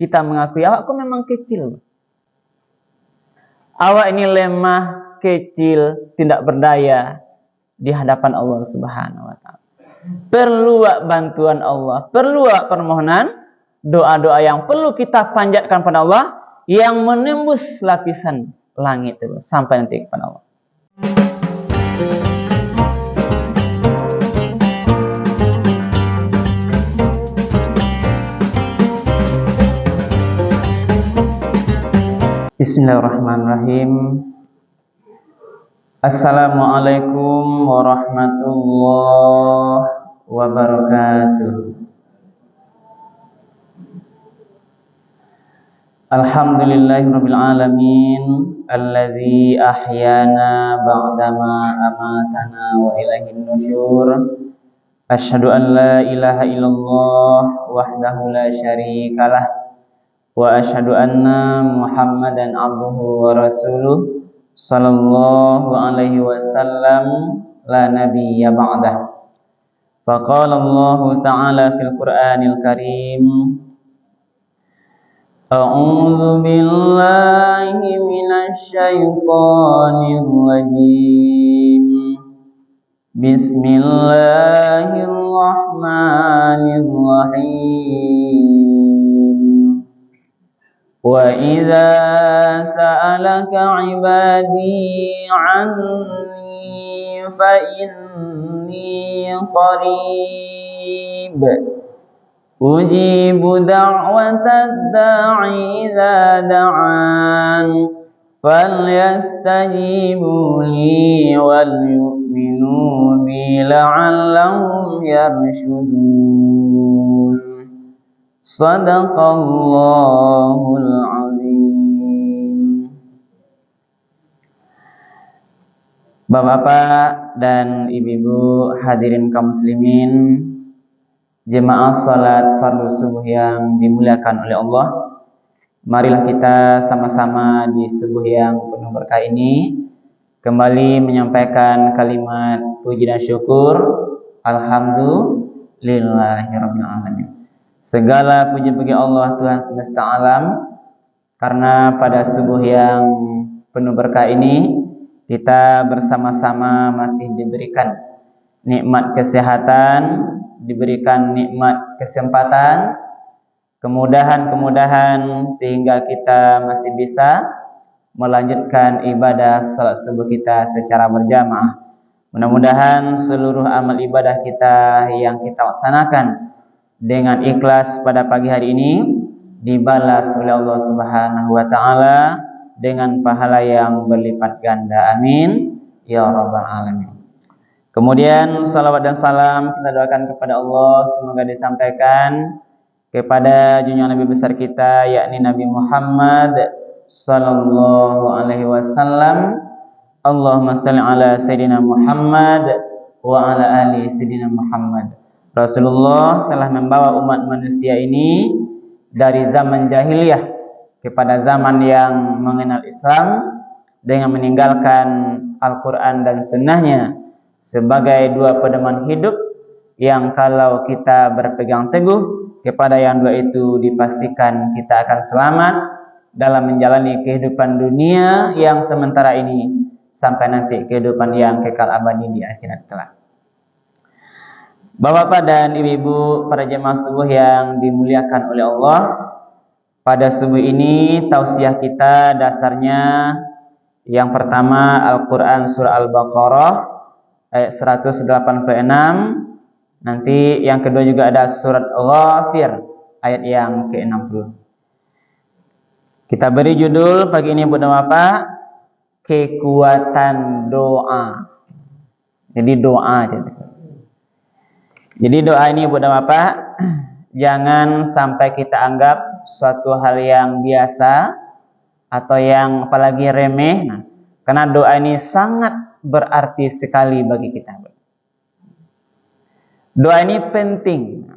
kita mengakui awakku memang kecil. Awak ini lemah, kecil, tidak berdaya di hadapan Allah Subhanahu wa taala. Perlu bantuan Allah, perlu permohonan, doa-doa yang perlu kita panjatkan pada Allah yang menembus lapisan langit itu sampai nanti kepada Allah. Bismillahirrahmanirrahim. Assalamualaikum warahmatullahi wabarakatuh. Alhamdulillahirabbil alamin alladzi ahyana ba'dama amatana wa ilaihin nusyur. Asyhadu an la ilaha illallah wahdahu la syarikalah wa asyhadu anna Muhammadan abduhu wa rasuluh sallallahu alaihi wasallam la nabiyya ba'dah. Faqala Allah ta'ala fil Qur'anil Karim, a'udzu billahi minasy syaithanir rajim. Bismillahirrahmanirrahim. Wa idza sa'alaka 'ibadi 'anni fa inni qarib ujibu da'watad da'i idza da'an falyastajibu li wal yu'minu bi la'allahum yarshudun. Sadaqallahul azim. Bapak-bapak dan ibu-ibu hadirin kaum muslimin, jemaah salat fardu subuh yang dimuliakan oleh Allah. Marilah kita sama-sama di subuh yang penuh berkah ini kembali menyampaikan kalimat puji dan syukur. Alhamdulillahirabbil alamin. Segala puji bagi Allah Tuhan semesta alam, karena pada subuh yang penuh berkah ini kita bersama-sama masih diberikan nikmat kesehatan, diberikan nikmat kesempatan, kemudahan-kemudahan sehingga kita masih bisa melanjutkan ibadah salat subuh kita secara berjamaah. Mudah-mudahan seluruh amal ibadah kita yang kita laksanakan dengan ikhlas pada pagi hari ini dibalas oleh Allah Subhanahu wa taala dengan pahala yang berlipat ganda. Amin ya rabbal alamin. Kemudian salawat dan salam kita doakan kepada Allah semoga disampaikan kepada junjungan Nabi besar kita yakni Nabi Muhammad sallallahu alaihi wasallam. Allahumma shalli ala sayidina Muhammad wa ala ali sayidina Muhammad. Rasulullah telah membawa umat manusia ini dari zaman jahiliyah kepada zaman yang mengenal Islam dengan meninggalkan Al-Quran dan Sunnahnya sebagai dua pedoman hidup yang kalau kita berpegang teguh kepada yang dua itu dipastikan kita akan selamat dalam menjalani kehidupan dunia yang sementara ini sampai nanti kehidupan yang kekal abadi di akhirat kelak. Bapak-bapak dan ibu-ibu para jemaah subuh yang dimuliakan oleh Allah, pada subuh ini tausiah kita dasarnya yang pertama Al-Quran surah Al-Baqarah ayat 186, nanti yang kedua juga ada surat Ghafir ayat yang ke-60. Kita beri judul pagi ini Bapak, kekuatan doa. Jadi doa aja. Jadi doa ini Bapak, jangan sampai kita anggap suatu hal yang biasa atau yang apalagi remeh. Nah, karena doa ini sangat berarti sekali bagi kita. Doa ini penting.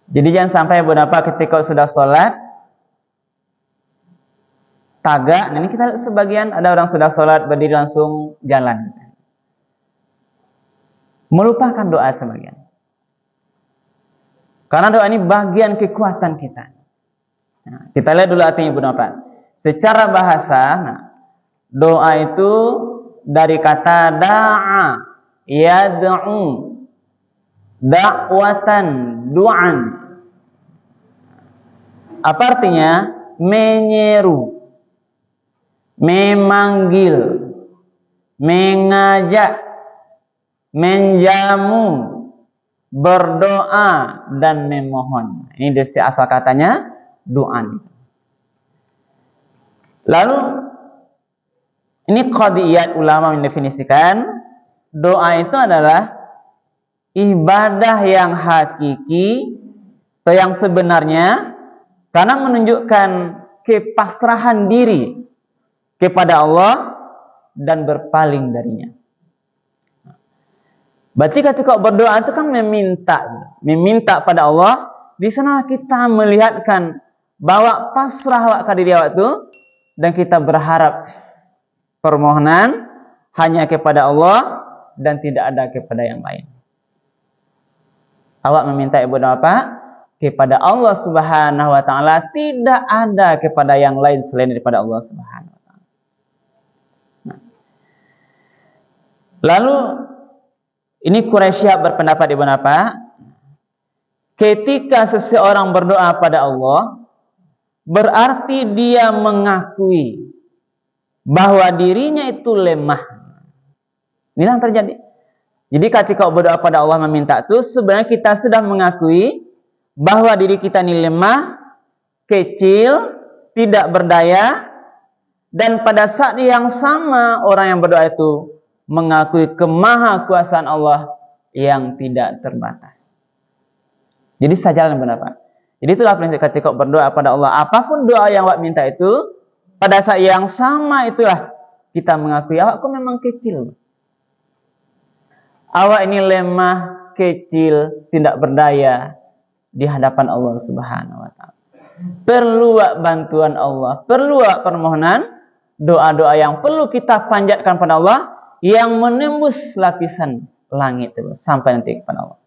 Jadi jangan sampai Bapak ketika sudah sholat tagak. Nah, ini kita sebagian ada orang sudah sholat berdiri langsung jalan. Melupakan doa sebagian. Karena doa ini bagian kekuatan kita. Nah, kita lihat dulu artinya Ibnu apa. Secara bahasa, nah, doa itu dari kata da'a, yad'u, da'watan, du'an. Apa artinya? Menyeru, memanggil, mengajak, menjamu, berdoa, dan memohon. Ini dari asal katanya du'an. Lalu ini qadiyat ulama mendefinisikan doa itu adalah ibadah yang hakiki atau yang sebenarnya karena menunjukkan kepasrahan diri kepada Allah dan berpaling darinya. Berarti ketika berdoa itu kan meminta pada Allah. Di sana kita melihatkan bahwa pasrah awak ke diri awak itu dan kita berharap permohonan hanya kepada Allah dan tidak ada kepada yang lain. Awak meminta ibadah apa? Kepada Allah Subhanahu wa taala, tidak ada kepada yang lain selain daripada Allah Subhanahu wa taala. Nah. Lalu ini Quraisy berpendapat Ibnu apa? Ketika seseorang berdoa pada Allah, berarti dia mengakui bahwa dirinya itu lemah. Ini yang terjadi. Jadi ketika berdoa pada Allah meminta itu, sebenarnya kita sudah mengakui bahwa diri kita ini lemah, kecil, tidak berdaya, dan pada saat yang sama orang yang berdoa itu mengakui kemahakuasaan Allah yang tidak terbatas. Jadi sajalah pendapat. Jadi itulah prinsip ketika berdoa pada Allah, apapun doa yang awak minta itu, pada saat yang sama itulah kita mengakui awak memang kecil. Awak ini lemah, kecil, tidak berdaya di hadapan Allah Subhanahu wa taala. Perlu bantuan Allah, perlu permohonan, doa-doa yang perlu kita panjatkan pada Allah yang menembus lapisan langit itu sampai nanti kepada Allah.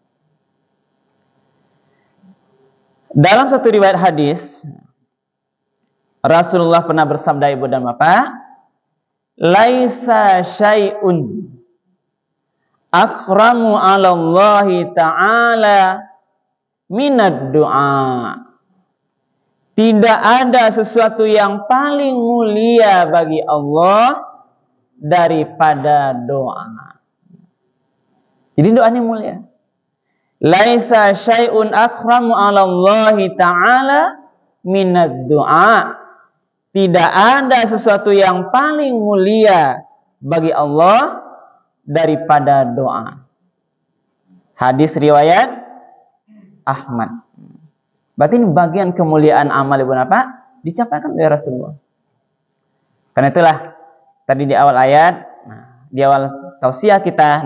Dalam satu riwayat hadis, Rasulullah pernah bersabda Ibu dan Bapak, "Laisa syai'un akramu 'ala Allah ta'ala minad du'a." Tidak ada sesuatu yang paling mulia bagi Allah daripada doa. Jadi doa ini mulia. Laisa syai'un akramu 'ala Allah ta'ala minad du'a. Tidak ada sesuatu yang paling mulia bagi Allah daripada doa. Hadis riwayat Ahmad. Berarti ini bagian kemuliaan amal Ibu apa? Dicapai oleh Rasulullah. Karena itulah tadi di awal ayat, di awal tausiah kita,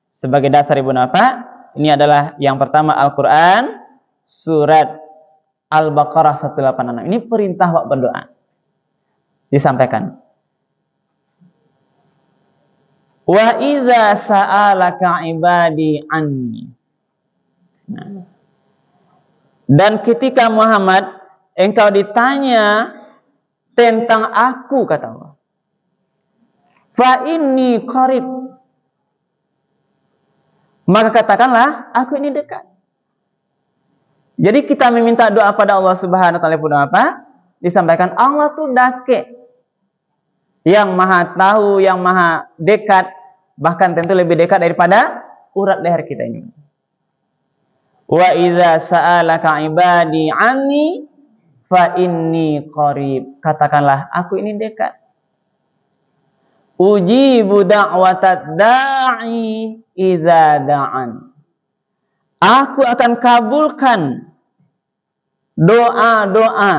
sebagai dasar Ibu apa? Ini adalah yang pertama Al-Quran, surat Al-Baqarah 186. Ini perintah wak berdoa. Disampaikan. Wa iza sa'alaka ibadi anni. Dan ketika Muhammad engkau ditanya tentang aku, kata Allah, fa inni qarib, maka katakanlah aku ini dekat. Jadi kita meminta doa pada Allah Subhanahu wa taala pun apa? Disampaikan Allah tuh dake, yang maha tahu, yang maha dekat, bahkan tentu lebih dekat daripada urat leher kita ini. Wa idza sa'alaka ibadi anni fa inni qarib. Katakanlah aku ini dekat. Ujibu da'watad da'i idza da'an. Aku akan kabulkan doa-doa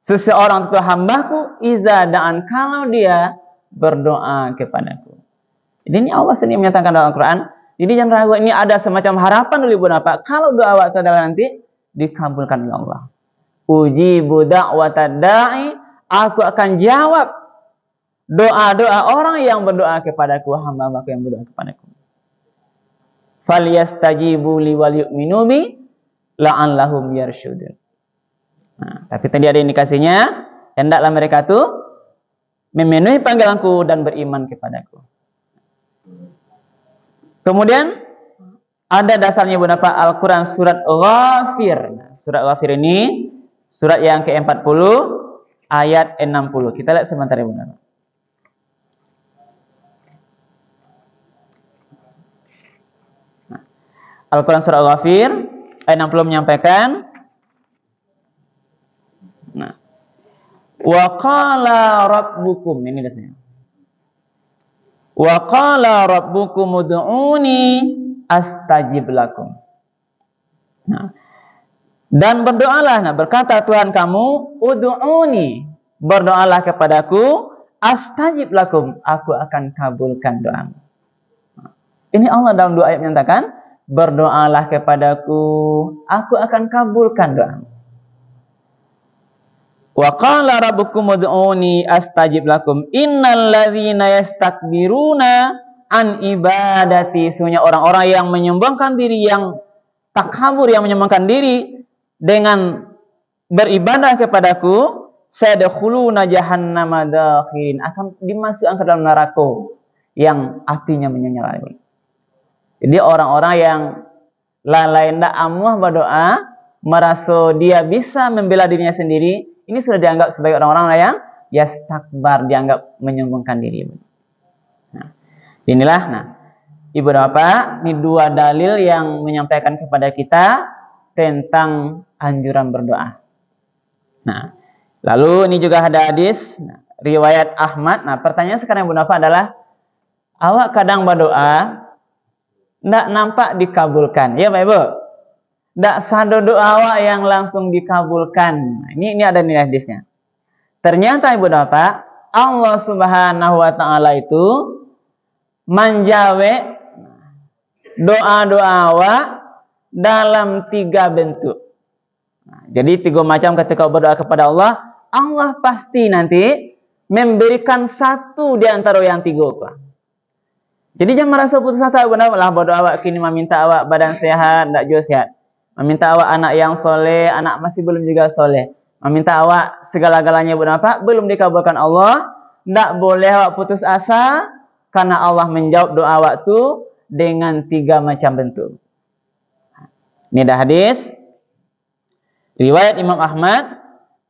seseorang itu hambaku idza da'an, kalau dia berdoa kepadaku. Jadi ini Allah sendiri menyatakan dalam Al-Quran. Jadi jangan ragu, ini ada semacam harapan dulu Ibu Bapak. Kalau doa waktu adalah nanti dikabulkan oleh Allah. Ujibu da'watad da'i, aku akan jawab doa-doa orang yang berdoa kepadaku, hamba-hambaku yang berdoa kepadaku. Falyastajibu li wal yu'minu bi la'allahum yarsyudun. Nah, tapi tadi ada indikasinya, hendaklah mereka tuh memenuhi panggilanku dan beriman kepadaku. Kemudian ada dasarnya Bunda Pak, Al-Quran surat Ghafir. Nah, surat Ghafir ini surat yang ke-40 ayat 60. Kita lihat sebentar ya Bunda Pak. Nah, Al-Quran surat Ghafir ayat 60 menyampaikan, nah, wa qala rabbukum, ini dasarnya. Wa qala rabbukum ud'uni astajib lakum. Nah, dan berdoalah, nah berkata Tuhan kamu, ud'uni, berdoalah kepadaku, astajib lakum, aku akan kabulkan doamu. Nah, ini Allah dalam dua ayat menyatakan, berdoalah kepadaku, aku akan kabulkan doamu. Wa qala rabbukum ud'uni astajib lakum innal ladzina yastakbiruna an ibadati, sesungguhnya orang-orang yang menyombongkan diri, yang takabur, yang menyombongkan diri dengan beribadah kepadaku, sayadkhuluna jahannama dakhirin, akan dimasukkan ke dalam neraka yang apinya menyala. Jadi orang-orang yang lalai ndak amuah berdoa, merasa dia bisa membela dirinya sendiri, ini sudah dianggap sebagai orang-orang yang yastakbar, dianggap menyombongkan diri. Nah, inilah, nah, Ibu dan Bapak, ini dua dalil yang menyampaikan kepada kita tentang anjuran berdoa. Nah, lalu ini juga ada hadis, nah, riwayat Ahmad. Nah, pertanyaan sekarang Ibu dan Bapak adalah, awak kadang berdoa ndak nampak dikabulkan, ya Pak Ibu? Ndak sado doa awak yang langsung dikabulkan. Nah, ini ada nilai hadisnya. Ternyata Ibu dan Bapak, Allah Subhanahu wa taala itu menjawab doa-doa awak dalam 3 bentuk. Nah, jadi 3 macam ketika berdoa kepada Allah, Allah pasti nanti memberikan satu di antara yang 3 Pak. Jadi jangan merasa putus asa, benar lah berdoa awak kini meminta awak badan sehat, ndak jauh sehat. Meminta awak anak yang soleh, anak masih belum juga soleh. Meminta awak segala-galanya Bapak, belum dikabulkan Allah. Ndak boleh awak putus asa, karena Allah menjawab doa awak tu dengan 3 macam bentuk. Ini ada hadis riwayat Imam Ahmad,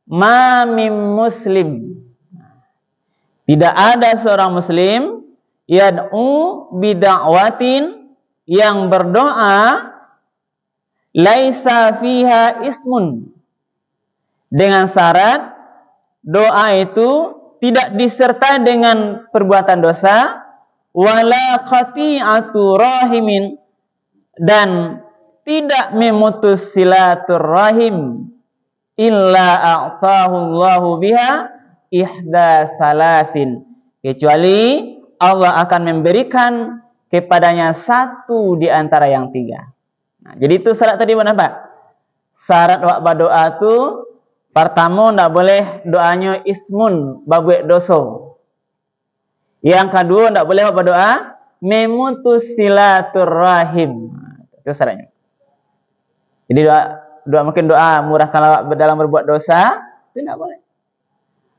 ma mim muslim, tidak ada seorang muslim yad'u bida'watin, yang berdoa laisa fiha ismun, dengan syarat doa itu tidak disertai dengan perbuatan dosa, wala qati'atu rahimin, dan tidak memutus silaturrahim, illa a'tahu Allahu biha ihda salasin, kecuali Allah akan memberikan kepadanya satu di antara yang 3. Nah, jadi itu syarat tadi mana Pak? Syarat wak berdoa tu pertama ndak boleh doanya ismun, babuek dosa. Yang kedua ndak boleh wak berdoa memutus silaturrahim. Nah, itu syaratnya. Jadi doa mungkin doa murah kalau dalam berbuat dosa itu ndak boleh.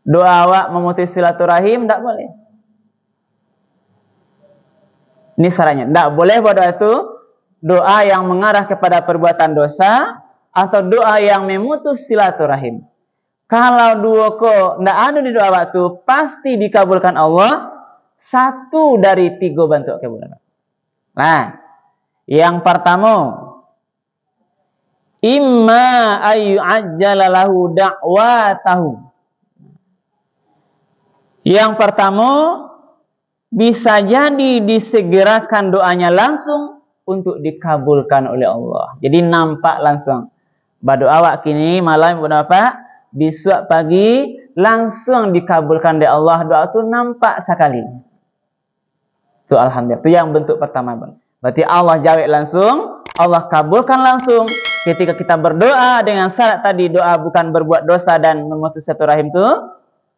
Doa wak memutus silaturrahim ndak boleh. Ini syaratnya. Ndak boleh berdoa itu doa yang mengarah kepada perbuatan dosa atau doa yang memutus silaturahim. Kalau dua ko ndak ada di doa waktu, pasti dikabulkan Allah satu dari 3 bentuk kebulan. Nah, yang pertama, imma ayu ajjalalahu da'watahu. Yang pertama, bisa jadi disegerakan doanya langsung untuk dikabulkan oleh Allah. Jadi nampak langsung. Berdoa awak kini malam Bapak, besok pagi langsung dikabulkan oleh Allah. Doa itu nampak sekali. Itu alhamdulillah. Itu yang bentuk pertama, Bang. Berarti Allah jawab langsung, Allah kabulkan langsung. Ketika kita berdoa dengan syarat tadi, doa bukan berbuat dosa dan memutus silaturahim itu,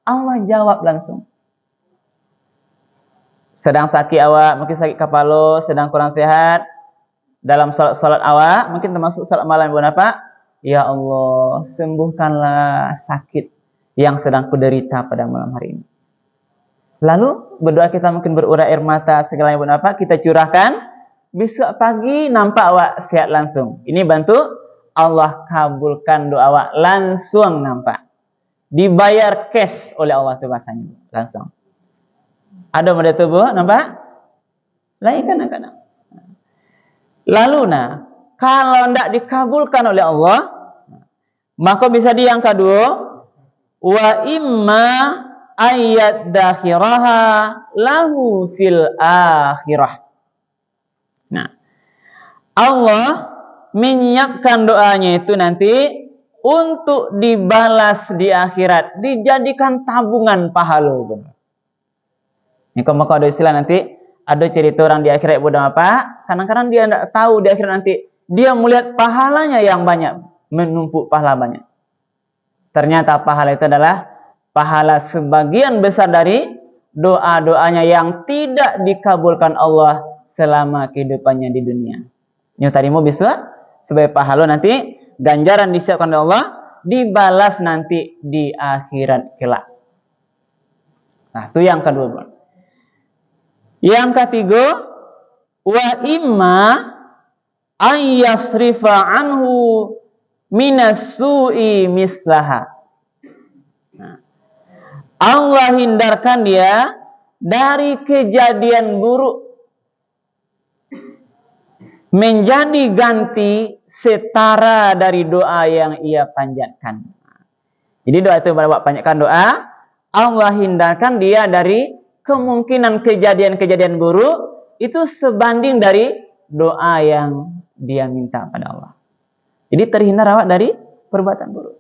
Allah jawab langsung. Sedang sakit awak, mungkin sakit kepala, sedang kurang sehat, dalam salat awak, mungkin termasuk salat malam Bapak, Ya Allah, sembuhkanlah sakit yang sedang kuderita pada malam hari ini. Lalu berdoa kita mungkin berurai air mata, segala yang apa kita curahkan. Besok pagi nampak awak sehat langsung. Ini bantu Allah kabulkan doa awak langsung nampak. Dibayar cash oleh Allah itu bahasanya langsung. Ada pada tubuh nampak? Lain kadang-kadang. Lalu kalau tidak dikabulkan oleh Allah, maka bisa yang kedua, wa imma ayat dakhiraha lahu fil akhirah. Nah, Allah menyiapkan doanya itu nanti untuk dibalas di akhirat, dijadikan tabungan pahala. Ini kalau ada istilah nanti, ada cerita orang di akhirat bodoh apa? Kadang-kadang dia tidak tahu di akhirat nanti, dia melihat pahalanya yang banyak, menumpuk pahala banyak. Ternyata pahala itu adalah pahala sebagian besar dari doa-doanya yang tidak dikabulkan Allah selama kehidupannya di dunia. Ini tadimu bisa sebagai pahala nanti ganjaran disiapkan oleh Allah, dibalas nanti di akhirat kelak. Nah, itu yang kedua. Yang ketiga, wa imma ayyasrifa anhu minas su'i mislaha. Nah, Allah hindarkan dia dari kejadian buruk menjadi ganti setara dari doa yang ia panjatkan. Jadi doa itu bawa panjatkan doa, Allah hindarkan dia dari kemungkinan kejadian-kejadian buruk itu sebanding dari doa yang dia minta pada Allah. Jadi terhindar awak dari perbuatan buruk.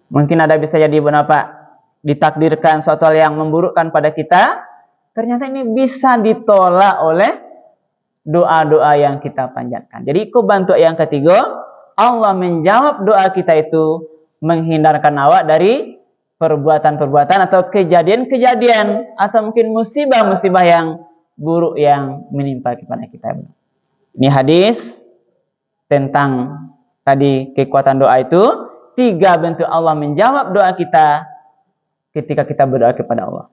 Mungkin ada bisa jadi kenapa ditakdirkan suatu hal yang memburukkan pada kita, ternyata ini bisa ditolak oleh doa-doa yang kita panjatkan. Jadi ikut bantu yang ketiga, Allah menjawab doa kita itu menghindarkan awak dari perbuatan-perbuatan atau kejadian-kejadian atau mungkin musibah-musibah yang buruk yang menimpa kepada kita. Ini hadis tentang tadi kekuatan doa itu, 3 bentuk Allah menjawab doa kita ketika kita berdoa kepada Allah.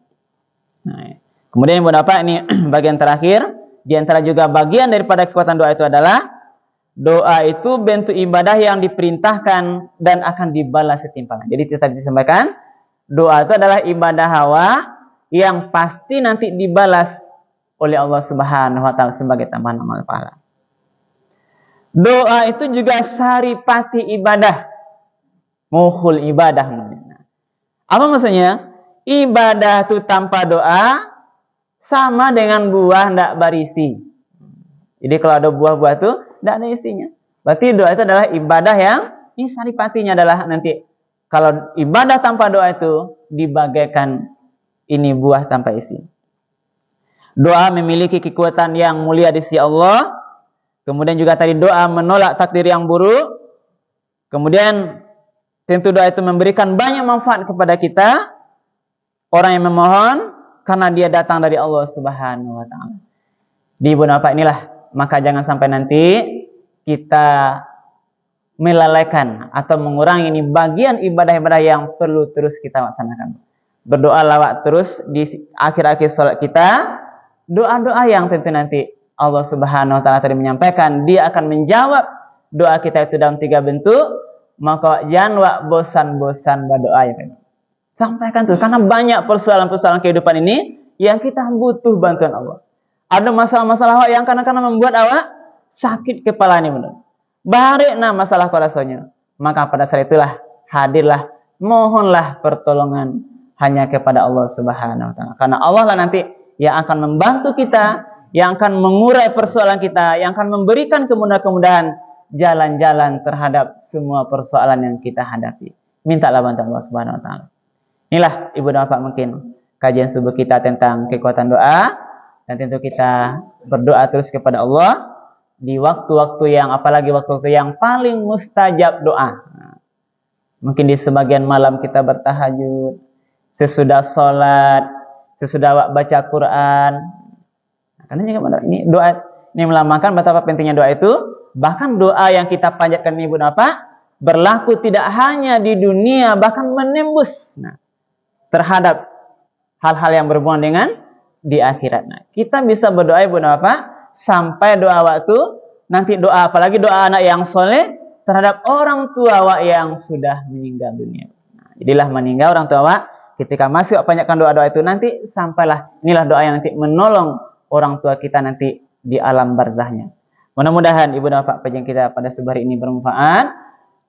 Nah, kemudian apa ini bagian terakhir, di antara juga bagian daripada kekuatan doa itu adalah doa itu bentuk ibadah yang diperintahkan dan akan dibalas setimpalnya. Jadi tadi disampaikan, doa itu adalah ibadah hawa yang pasti nanti dibalas oleh Allah Subhanahu wa taala sebagai tambahan amal pahala. Doa itu juga saripati ibadah. Muhul ibadah namanya. Apa maksudnya? Ibadah itu tanpa doa sama dengan buah tidak berisi. Jadi kalau ada buah-buah itu tidak ada isinya. Berarti doa itu adalah ibadah yang ini saripatinya adalah nanti kalau ibadah tanpa doa itu dibagaikan ini buah tanpa isi. Doa memiliki kekuatan yang mulia di sisi Allah. Kemudian juga tadi doa menolak takdir yang buruk. Kemudian tentu doa itu memberikan banyak manfaat kepada kita. Orang yang memohon karena dia datang dari Allah Subhanahu wa taala. Di apa inilah, maka jangan sampai nanti kita melalaikan atau mengurangi ini bagian ibadah-ibadah yang perlu terus kita laksanakan. Berdoa lawak terus di akhir-akhir salat kita, doa-doa yang tentu nanti Allah Subhanahu wa taala tadi menyampaikan dia akan menjawab doa kita itu dalam 3 bentuk, maka jangan bosan-bosan berdoa ya kan. Sampaikan tuh karena banyak persoalan-persoalan kehidupan ini yang kita butuh bantuan Allah. Ada masalah-masalah yang kadang-kadang membuat awak sakit kepala ini benar. Barikna masalah rasanya. Maka pada saat itulah hadirlah, mohonlah pertolongan hanya kepada Allah Subhanahu wa taala. Karena Allah lah nanti yang akan membantu kita, yang akan mengurai persoalan kita, yang akan memberikan kemudahan-kemudahan jalan-jalan terhadap semua persoalan yang kita hadapi. Mintalah bantuan Allah Subhanahu wa taala. Inilah Ibu dan Bapak mungkin kajian subuh kita tentang kekuatan doa, dan tentu kita berdoa terus kepada Allah di waktu-waktu yang, apalagi waktu-waktu yang paling mustajab doa. Mungkin di sebagian malam kita bertahajud, sesudah sholat, sesudah baca Quran. Karena juga ini doa ini melambangkan betapa pentingnya doa itu. Bahkan doa yang kita panjatkan Ibu dan Bapak berlaku tidak hanya di dunia, bahkan menembus terhadap hal-hal yang berhubungan dengan di akhirat. Nah, kita bisa berdoa Ibu Bapak sampai doa waktu nanti doa, apalagi doa anak yang soleh terhadap orang tua yang sudah meninggal dunia. Nah, jadilah meninggal orang tua ketika masih banyakkan doa-doa itu nanti sampailah inilah doa yang nanti menolong orang tua kita nanti di alam barzahnya. Mudah-mudahan Ibu Bapak penjeng kita pada subuh hari ini bermanfaat,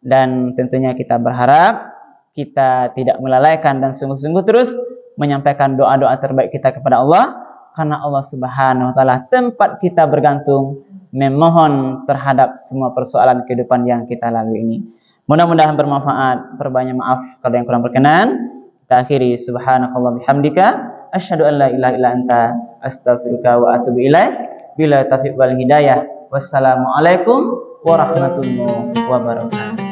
dan tentunya kita berharap kita tidak melalaikan dan sungguh-sungguh terus menyampaikan doa-doa terbaik kita kepada Allah, karena Allah Subhanahu wa taala tempat kita bergantung memohon terhadap semua persoalan kehidupan yang kita lalui ini. Mudah-mudahan bermanfaat. Perbanyak maaf kalau yang kurang berkenan. Kita akhiri subhanakallah bihamdika asyhadu an la ilaha illa anta astaghfiruka wa atubu ilaik. Bila taufiq wal hidayah. Wassalamualaikum warahmatullahi wabarakatuh.